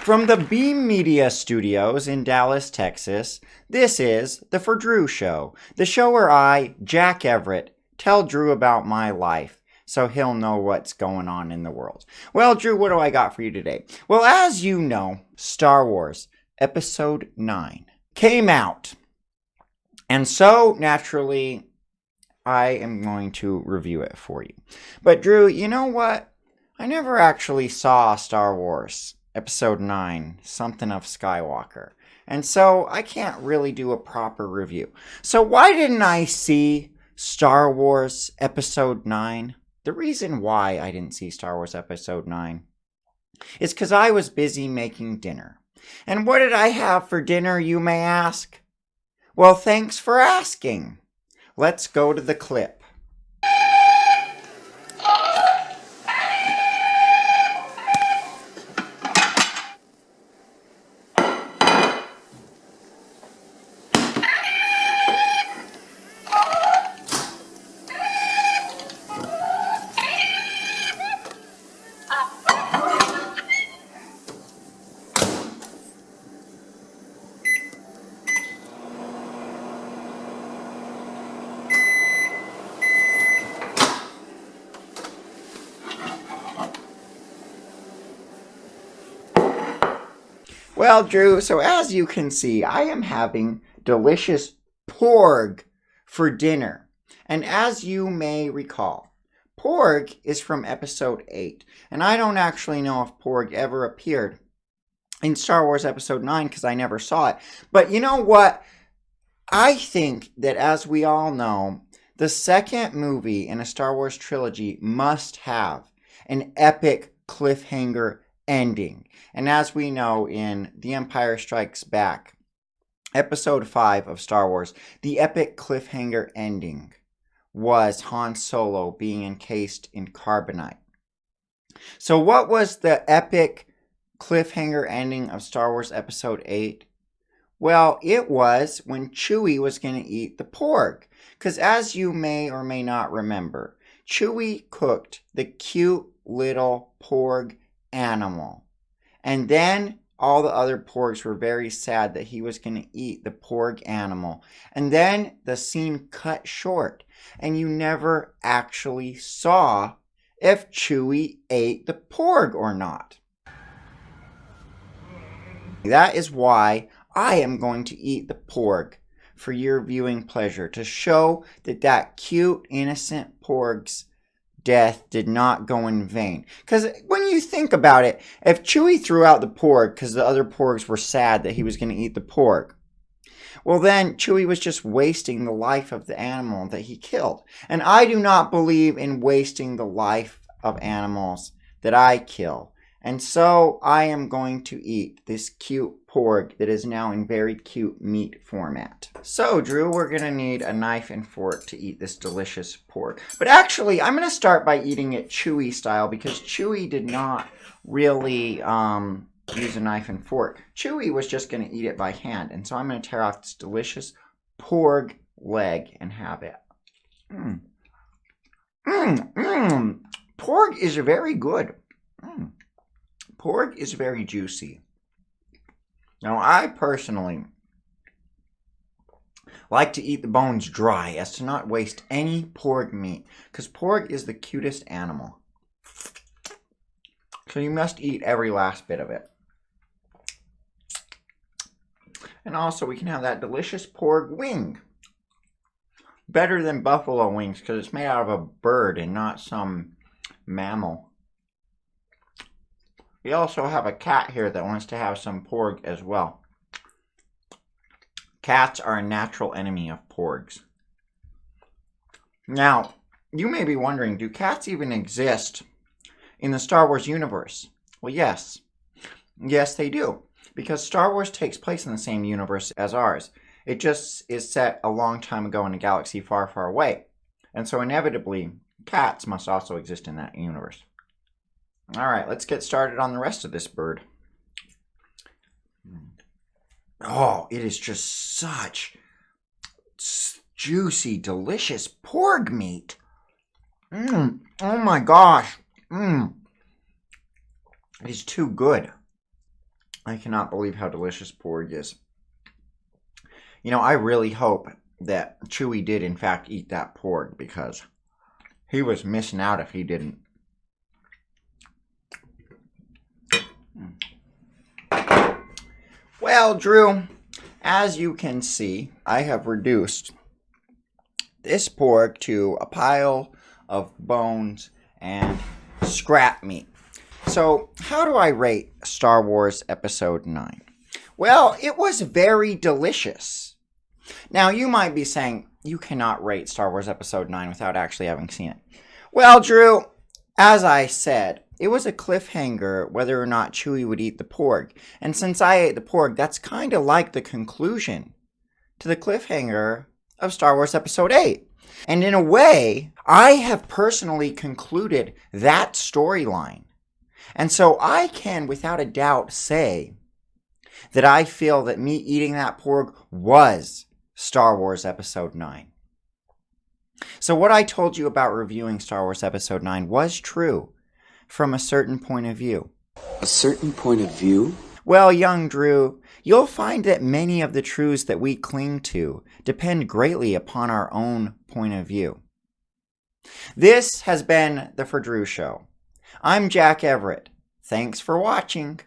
From the Beam Media Studios in Dallas, Texas, this is The For Drew Show, the show where I, Jack Everett, tell Drew about my life so he'll know what's going on in the world. Well, Drew, what do I got for you today? Well, as you know, Star Wars Episode 9 came out. And so, naturally, I am going to review it for you. But Drew, you know what? I never actually saw Star Wars Episode 9, Something of Skywalker. And so I can't really do a proper review. So why didn't I see Star Wars Episode 9? The reason why I didn't see Star Wars Episode 9 is because I was busy making dinner. And what did I have for dinner, you may ask? Well, thanks for asking. Let's go to the clip. Well, Drew, so as you can see, I am having delicious porg for dinner. And as you may recall, porg is from Episode 8. And I don't actually know if porg ever appeared in Star Wars Episode 9 because I never saw it. But you know what? I think that, as we all know, the second movie in a Star Wars trilogy must have an epic cliffhanger ending. And as we know, in The Empire Strikes Back, Episode 5 of Star Wars, the epic cliffhanger ending was Han Solo being encased in carbonite. So what was the epic cliffhanger ending of Star Wars Episode 8? Well, it was when Chewie was going to eat the porg. Because as you may or may not remember, Chewie cooked the cute little porg animal. And then all the other porgs were very sad that he was going to eat the porg animal. And then the scene cut short. And you never actually saw if Chewie ate the porg or not. That is why I am going to eat the porg for your viewing pleasure. To show that that cute, innocent porg's death did not go in vain. Because when you think about it, if Chewie threw out the porg because the other porgs were sad that he was going to eat the porg, well then Chewie was just wasting the life of the animal that he killed. And I do not believe in wasting the life of animals that I kill. And so I am going to eat this cute porg that is now in very cute meat format. So, Drew, we're going to need a knife and fork to eat this delicious porg. But actually, I'm going to start by eating it Chewie style because Chewie did not really use a knife and fork. Chewie was just going to eat it by hand. And so I'm going to tear off this delicious porg leg and have it. Porg is very good. Porg is very juicy. Now, I personally like to eat the bones dry as to not waste any porg meat, because porg is the cutest animal. So you must eat every last bit of it. And also, we can have that delicious porg wing. Better than buffalo wings, because it's made out of a bird and not some mammal. We also have a cat here that wants to have some porg as well. Cats are a natural enemy of porgs. Now, you may be wondering, do cats even exist in the Star Wars universe? Well, yes. Yes, they do. Because Star Wars takes place in the same universe as ours. It just is set a long time ago in a galaxy far, far away. And so inevitably, cats must also exist in that universe. Alright, let's get started on the rest of this bird. Oh, it is just such juicy, delicious porg meat. Oh my gosh. It is too good. I cannot believe how delicious porg is. You know, I really hope that Chewie did in fact eat that porg, because he was missing out if he didn't. Well, Drew, as you can see, I have reduced this pork to a pile of bones and scrap meat. So, how do I rate Star Wars Episode 9? Well, it was very delicious. Now, you might be saying, you cannot rate Star Wars Episode 9 without actually having seen it. Well, Drew, as I said, it was a cliffhanger whether or not Chewie would eat the porg. And since I ate the porg, that's kind of like the conclusion to the cliffhanger of Star Wars Episode 8. And in a way, I have personally concluded that storyline. And so I can, without a doubt, say that I feel that me eating that porg was Star Wars Episode 9. So what I told you about reviewing Star Wars Episode 9 was true from a certain point of view. A certain point of view? Well, young Drew, you'll find that many of the truths that we cling to depend greatly upon our own point of view. This has been the For Drew Show. I'm Jack Everett. Thanks for watching.